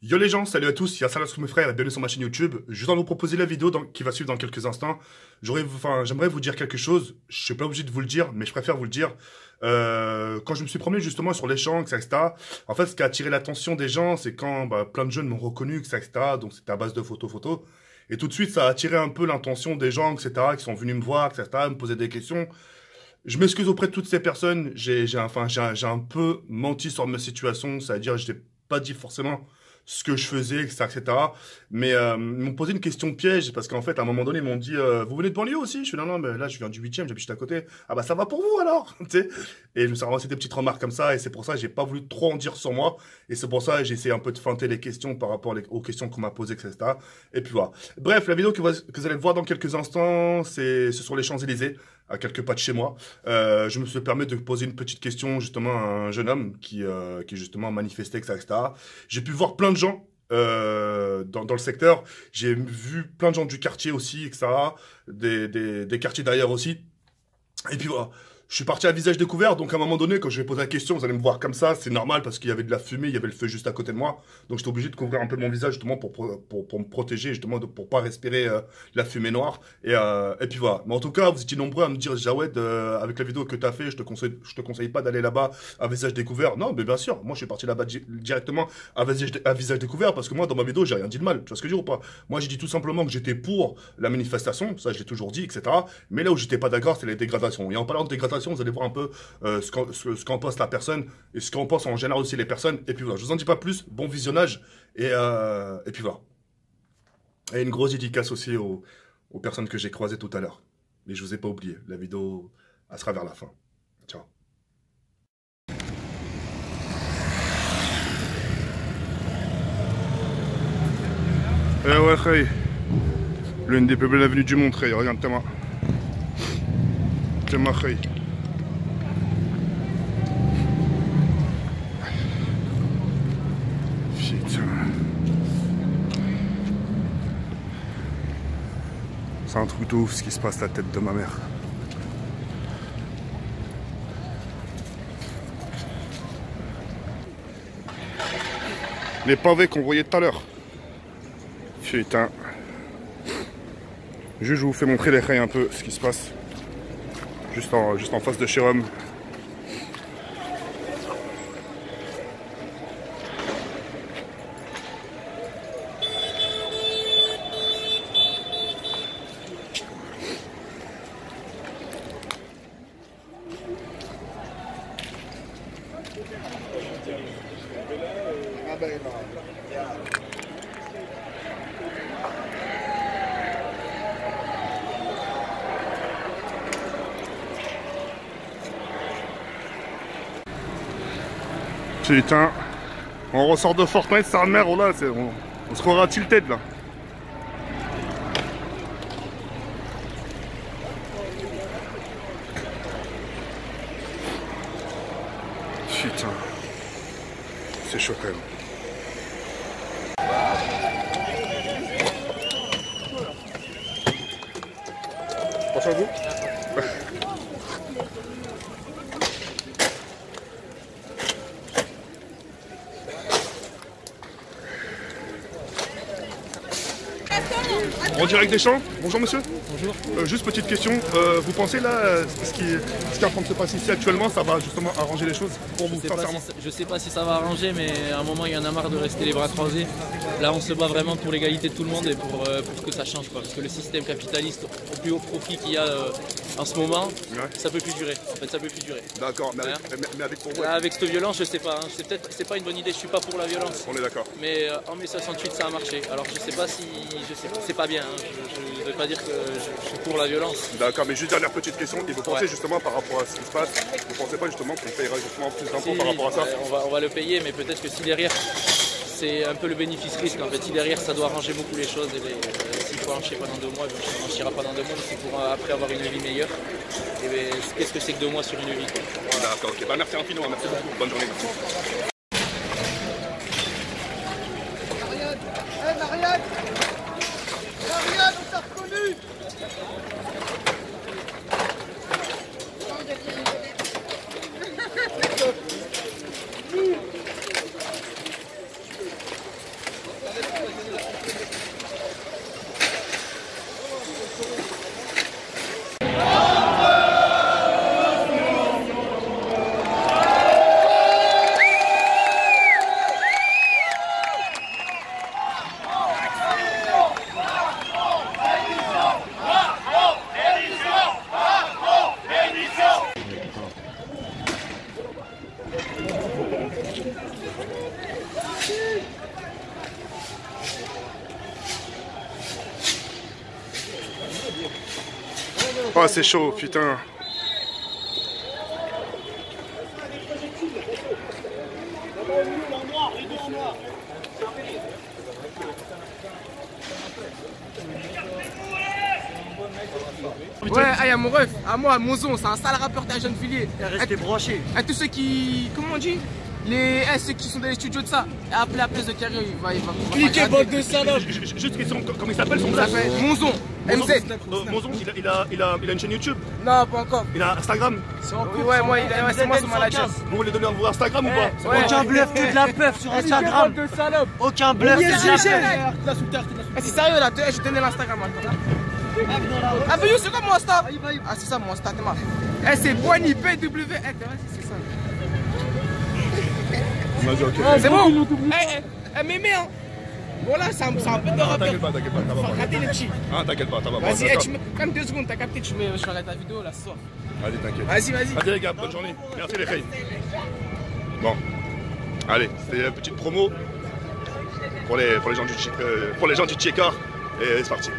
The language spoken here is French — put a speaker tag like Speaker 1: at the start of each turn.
Speaker 1: Yo les gens, salut à tous, y'a Salah sur mes frères et bienvenue sur ma chaîne YouTube. Je viens de vous proposer la vidéo qui va suivre dans quelques instants. J'aimerais vous dire quelque chose, je suis pas obligé de vous le dire, mais je préfère vous le dire. Quand je me suis promené justement sur les champs, etc., en fait ce qui a attiré l'attention des gens, c'est quand plein de jeunes m'ont reconnu, etc., donc c'était à base de photos. Et tout de suite ça a attiré un peu l'intention des gens, etc., qui sont venus me voir, etc., me poser des questions. Je m'excuse auprès de toutes ces personnes, j'ai un peu menti sur ma situation, c'est-à-dire je n'ai pas dit forcément ce que je faisais, etc. Mais ils m'ont posé une question piège, parce qu'en fait, à un moment donné, ils m'ont dit vous venez de banlieue aussi? Je fais non, mais là, je viens du 8e, j'habite juste à côté. Ah bah ça va pour vous alors tu sais. Et je me suis ramassé des petites remarques comme ça, et c'est pour ça que j'ai pas voulu trop en dire sur moi. Et c'est pour ça que j'ai essayé un peu de feinter les questions par rapport aux questions qu'on m'a posées, etc. Et puis voilà. Bref, la vidéo que vous allez voir dans quelques instants, ce sont les Champs-Élysées, à quelques pas de chez moi. Je me suis permis de poser une petite question justement à un jeune homme qui justement manifestait, etc. J'ai pu voir plein de gens dans le secteur. J'ai vu plein de gens du quartier aussi, etc. Des quartiers derrière aussi. Et puis voilà. Je suis parti à visage découvert, donc à un moment donné, quand je vais poser la question, vous allez me voir comme ça, c'est normal parce qu'il y avait de la fumée, il y avait le feu juste à côté de moi. Donc j'étais obligé de couvrir un peu mon visage justement pour me protéger, justement pour pas respirer la fumée noire. Et puis voilà. Mais en tout cas, vous étiez nombreux à me dire, Jawed, avec la vidéo que tu as fait, je te conseille pas d'aller là-bas à visage découvert. Non, mais bien sûr, moi je suis parti là-bas directement à visage découvert parce que moi dans ma vidéo, j'ai rien dit de mal. Tu vois ce que je veux dire ou pas? Moi j'ai dit tout simplement que j'étais pour la manifestation, ça je l'ai toujours dit, etc. Mais là où j'étais pas d'accord, c'est les dégradations. Et en parlant de dégradation, vous allez voir un peu ce qu'en pense la personne et ce qu'en pense en général aussi les personnes. Et puis voilà, je vous en dis pas plus, bon visionnage et puis voilà. Et une grosse dédicace aussi aux personnes que j'ai croisées tout à l'heure. Mais je vous ai pas oublié, la vidéo elle sera vers la fin. Ciao. Eh ouais, Khay. L'une des plus belles avenues du monde, Khay. Regarde, Tama. Tama, Khay. C'est un truc de ouf ce qui se passe à la tête de ma mère. Les pavés qu'on voyait tout à l'heure. Putain. Je vous fais montrer les rails un peu ce qui se passe. Juste en face de chez Rome. Putain, on ressort de Fortnite, sa mère, oh là, on se croira tilted là. Putain, c'est chaud quand même. Attention à vous. En direct des champs, bonjour monsieur. Bonjour. Juste petite question, vous pensez là, ce qui est en train de se passer ici actuellement, ça va justement arranger les choses pour vous, sincèrement?
Speaker 2: Je sais pas si ça va arranger, mais à un moment il y en a marre de rester les bras croisés. Là on se bat vraiment pour l'égalité de tout le monde et pour que ça change, quoi. Parce que le système capitaliste au plus haut profit qu'il y a en ce moment, ça peut plus durer. En fait, ça peut plus durer.
Speaker 1: D'accord, mais, mais avec pour vous.
Speaker 2: Avec cette violence, je sais pas. Hein. C'est pas une bonne idée. Je suis pas pour la violence.
Speaker 1: On est d'accord.
Speaker 2: Mais en mai 68, ça a marché. Alors je sais pas si, c'est pas bien. Hein. Je ne vais pas dire que je suis pour la violence.
Speaker 1: D'accord, mais juste dernière petite question. Et vous pensez justement par rapport à ce qui se passe, vous pensez pas justement qu'on payera justement plus d'impôts par rapport à ça?
Speaker 2: On va le payer, mais peut-être que si derrière, c'est un peu le bénéfice-risque. En fait, si derrière, ça doit arranger beaucoup les choses. S'il faut encher pendant 2 mois, on enchira pendant 2 mois, mais c'est pour après avoir une vie meilleure. Et qu'est-ce que c'est que 2 mois sur une vie?
Speaker 1: D'accord, ok. Bah, merci infiniment, merci beaucoup. Bonne journée.
Speaker 3: Marianne, on t'a reconnu.
Speaker 1: pas assez chaud, putain.
Speaker 3: Ouais, y'a mon ref, à moi, Monzon, c'est un sale rappeur à Gennevilliers.
Speaker 4: Restez branché.
Speaker 3: À tous ceux qui. Comment on dit ceux qui sont dans les studios de ça, appelez à Place de Carré, il va.
Speaker 2: Cliquez, bande de salopes.
Speaker 1: Juste question, comment il s'appelle son
Speaker 3: Ça
Speaker 1: blague?
Speaker 3: s'appelle Monzon, MZ.
Speaker 1: Monzon, il a une chaîne YouTube.
Speaker 3: Non, pas encore.
Speaker 1: Il a Instagram.
Speaker 3: Ouais, moi, c'est moi son manager.
Speaker 1: Vous voulez donner vos Instagram ou pas?
Speaker 3: Ouais.
Speaker 4: Aucun bluff, que de la puff sur Instagram. Aucun bluff, que de la puff.
Speaker 3: C'est sérieux là, je vais donner l'Instagram maintenant. Ah, mais c'est quoi mon Insta? Ah, c'est ça mon Insta, t'es marre. C'est Boigny, BW. C'est ça. C'est bon? Mémé, hein. Bon là, c'est un peu de rappeur.
Speaker 1: T'inquiète pas,
Speaker 3: Faut rater les petits.
Speaker 1: Ah, t'inquiète pas, ça va.
Speaker 3: Vas-y, tu mets même 2 secondes, t'as capté, je vais arrêter la vidéo là ce soir.
Speaker 1: Allez, t'inquiète.
Speaker 3: Vas-y.
Speaker 1: Allez les gars, bonne journée. Merci les filles. Bon, allez, c'était une petite promo pour les gens du Tchekar. Et c'est parti.